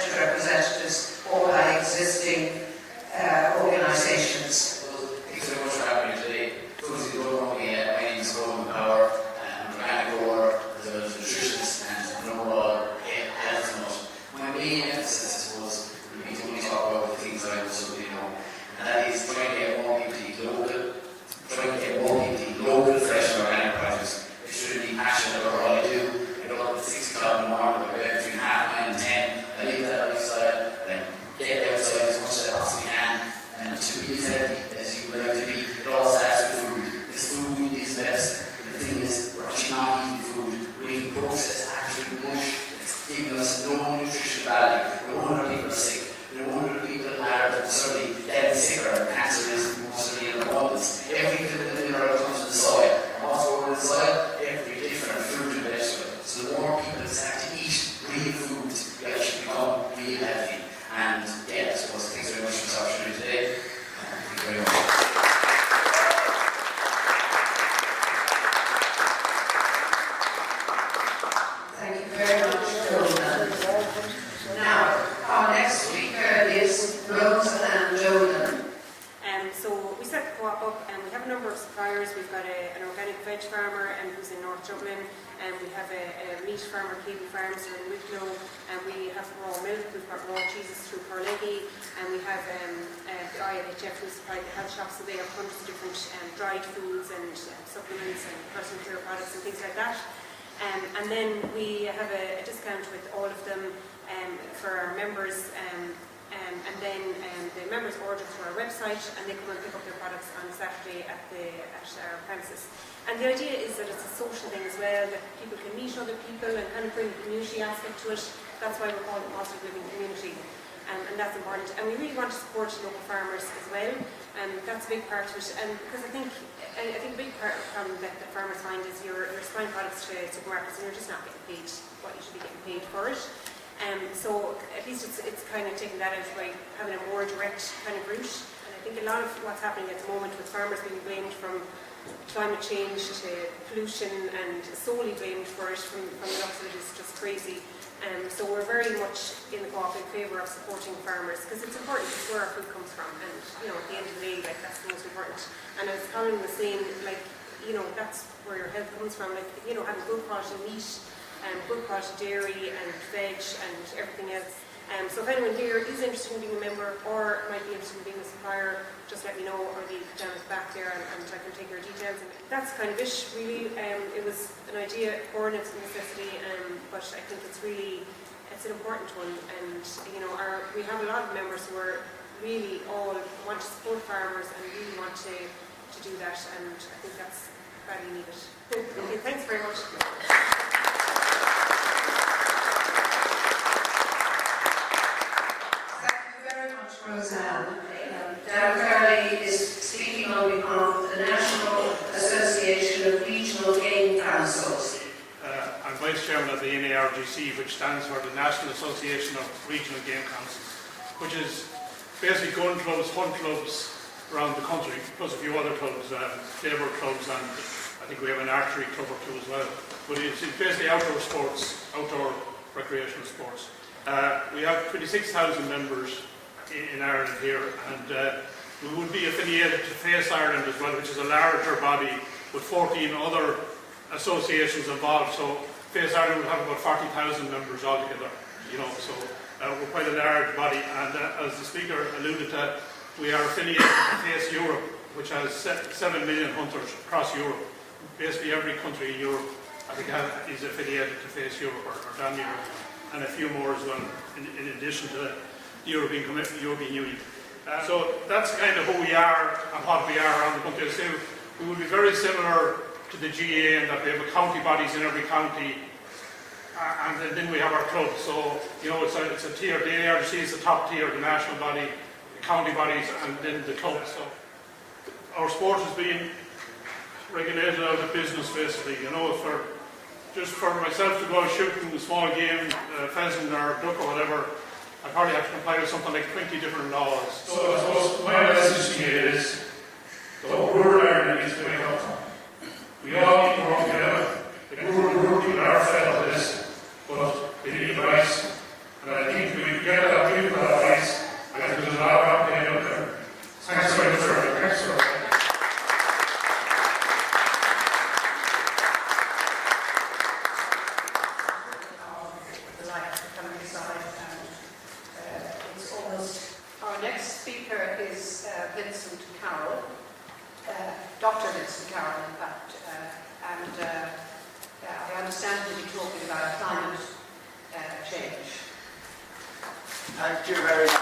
elected representatives or by existing organisations. Thanks very much for having me today. For those who don't know me, my name is Rowan Power. I'm a organic grower, as well as a nutritionist and an overall health nut. My main emphasis, I suppose, would be to only talk about the things that I absolutely know, and that is trying to get more people to eat local, trying to get more people to eat local, fresh and organic produce. They should be passionate about what I do. I don't know, at 6 o'clock in the morning, but between 9:30 and 10, I live that lifestyle, and get outside as much as I possibly can, and to be as healthy as you would like to be. It all starts with food. This food is best. The thing is, we're actually not eating food. We're eating processed, actual mush. It's giving us no nutritional value. No wonder people are sick. No wonder people are certainly dead sicker, and cancer is mostly in abundance. Every mineral comes from the soil. And what's over in the soil? Every different fruit and vegetable. So the more people start to eat real food, you actually become real healthy. And yeah, I suppose thanks very much for this opportunity today. Thank you very much. Thank you very much, Donal. Now, our next speaker is Roseanne Dolan. So we set the co-op up and we have a number of suppliers. We've got an organic veg farmer who's in North Dublin, and we have a meat farmer, Cable Farms, here in Wicklow, and we have raw milk, we've got raw cheeses through Carnegie, and we have the INHF who supply the health shops, so they have hundreds of different dried foods and supplements and personal care products and things like that. And then we have a discount with all of them for our members, and then the members order through our website and they come and pick up their products on Saturday at our premises. And the idea is that it's a social thing as well, that people can meet other people and kind of bring the community aspect to it. That's why we're called the Positive Living Community, and that's important. And we really want to support local farmers as well, and that's a big part of it. And because I think a big problem that farmers find is you're supplying products to supermarkets and you're just not getting paid what you should be getting paid for it. So at least it's kind of taking that out by having a more direct kind of route. And I think a lot of what's happening at the moment with farmers being blamed from climate change to pollution and solely blamed for it from the looks of it is just crazy. So we're very much in the co-op in favour of supporting farmers because it's important. It's where our food comes from, and at the end of the day, like, that's the most important. And as Colin was saying, like, that's where your health comes from. Like, having good quality meat and good quality dairy and veg and everything else. So if anyone here is interested in being a member or might be interested in being a supplier, just let me know, or the down at the back there, and I can take your details. And that's kind of it, really. It was an idea born of necessity, but I think it's an important one. And we have a lot of members who are really all want to support farmers and really want to do that, and I think that's badly needed. Okay, thanks very much. Roseanne. Dan Curley is speaking on behalf of the National Association of Regional Game Councils. I'm Vice Chairman of the NARGC, which stands for the National Association of Regional Game Councils, which is basically gun clubs, hunt clubs around the country, plus a few other clubs, labour clubs, and I think we have an archery club or two as well. But it's basically outdoor sports, outdoor recreational sports. We have 26,000 members in Ireland here, and we would be affiliated to Face Ireland as well, which is a larger body with 14 other associations involved. So Face Ireland would have about 40,000 members altogether, so we're quite a large body. And as the speaker alluded to, we are affiliated to Face Europe, which has 7 million hunters across Europe. Basically every country in Europe, I think, is affiliated to Face Europe or damn Europe, and a few more as well, in addition to the European Union. So that's kind of who we are and what we are around the country. So we would be very similar to the GAA in that we have county bodies in every county, and then we have our clubs. So it's a tier. The ARC is the top tier, the national body, the county bodies, and then the clubs. So our sport is being regulated out of business, basically. Just for myself to go out shooting a small game, pheasant or duck or whatever, I probably have to comply with something like 20 different laws. So I suppose my message to you is, the whole rural Ireland needs to wake up. We all need to work together. The rural people are fed up with this, but they need advice. And I think we can get next speaker is Vincent Carroll, Dr. Vincent Carroll, in fact, I understand he'll be talking about climate change. Thank you very much.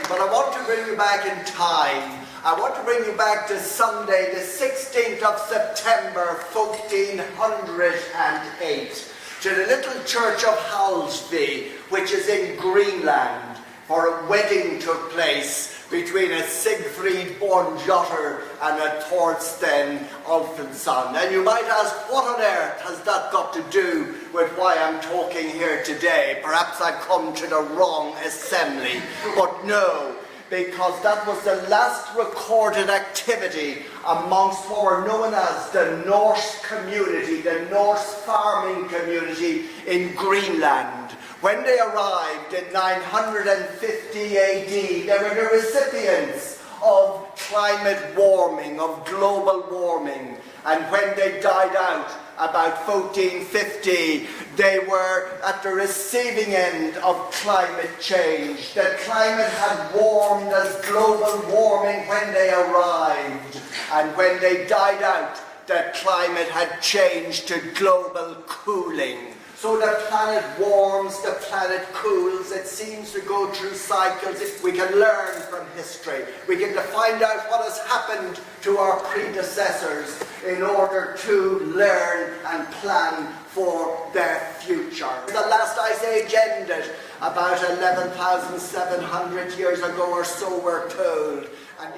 But I want to bring you back in time. I want to bring you back to Sunday, the 16th of September, 1408, to the little church of Halsby, which is in Greenland, for a wedding took place between a Siegfried born Jotter and a Thorsten Alfonsson. And you might ask, what on earth has that got to do with why I'm talking here today? Perhaps I've come to the wrong assembly. But no, because that was the last recorded activity amongst what were known as the Norse community, the Norse farming community in Greenland. When they arrived in 950 AD, they were the recipients of climate warming, of global warming. And when they died out, about 1450, they were at the receiving end of climate change. The climate had warmed as global warming when they arrived. And when they died out, the climate had changed to global cooling. So the planet warms, the planet cools, it seems to go through cycles. We can learn from history. We can find out what has happened to our predecessors in order to learn and plan for their future. The last ice age ended about 11,700 years ago or so, we're told. And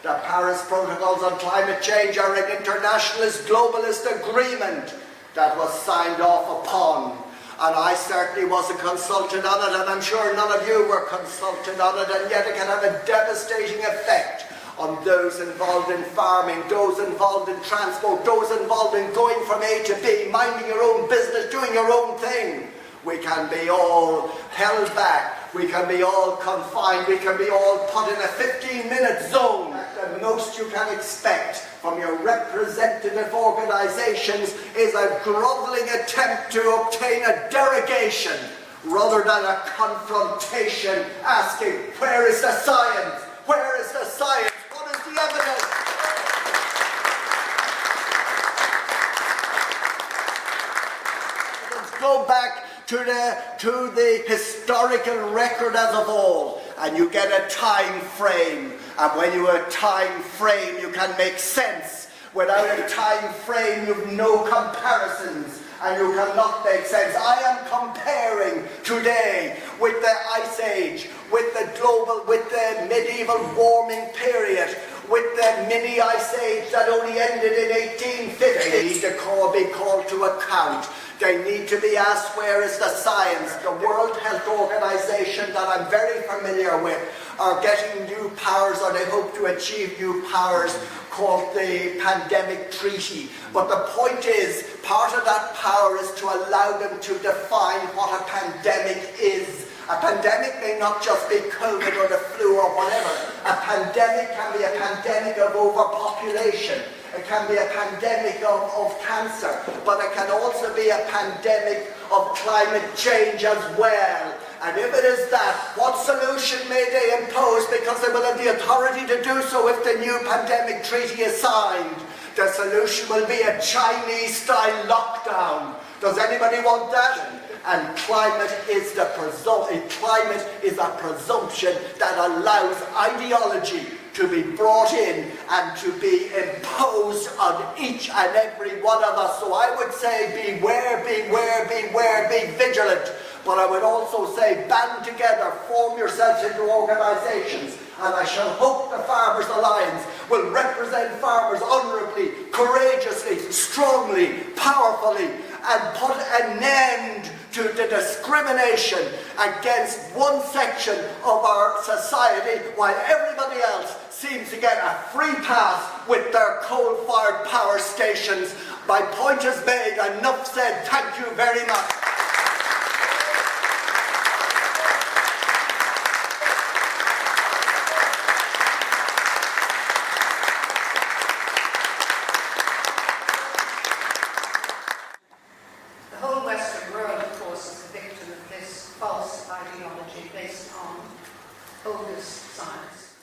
the Paris Protocols on Climate Change are an internationalist globalist agreement that was signed off upon, and I certainly wasn't consulted on it, and I'm sure none of you were consulted on it, and yet it can have a devastating effect on those involved in farming, those involved in transport, those involved in going from A to B, minding your own business, doing your own thing. We can be all held back, we can be all confined, we can be all put in a 15-minute zone. The most you can expect from your representative organisations is a grovelling attempt to obtain a derogation rather than a confrontation asking, where is the science? Where is the science? What is the evidence? Let's go back to the historical record as a whole, and you get a time frame. And when you have a time frame, you can make sense. Without a time frame, you've no comparisons, and you cannot make sense. I am comparing today with the Ice Age, with the medieval warming period, with the mini Ice Age that only ended in 1850. They need to be called to account. They need to be asked, where is the science? The World Health Organization, that I'm very familiar with, are getting new powers, or they hope to achieve new powers, called the Pandemic Treaty. But the point is, part of that power is to allow them to define what a pandemic is. A pandemic may not just be COVID or the flu or whatever. A pandemic can be a pandemic of overpopulation. It can be a pandemic of cancer. But it can also be a pandemic of climate change as well. And if it is that, what solution may they impose? Because they will have the authority to do so if the new pandemic treaty is signed. The solution will be a Chinese-style lockdown. Does anybody want that? And climate is a presumption that allows ideology to be brought in and to be imposed on each and every one of us. So I would say beware, beware, beware, be vigilant. But I would also say band together, form yourselves into organisations. And I shall hope the Farmers Alliance will represent farmers honourably, courageously, strongly, powerfully, and put an end to the discrimination against one section of our society while everybody else seems to get a free pass with their coal-fired power stations. My point is made, enough said. Thank you very much. The whole Western world, of course, is the victim of this false ideology based on bogus science.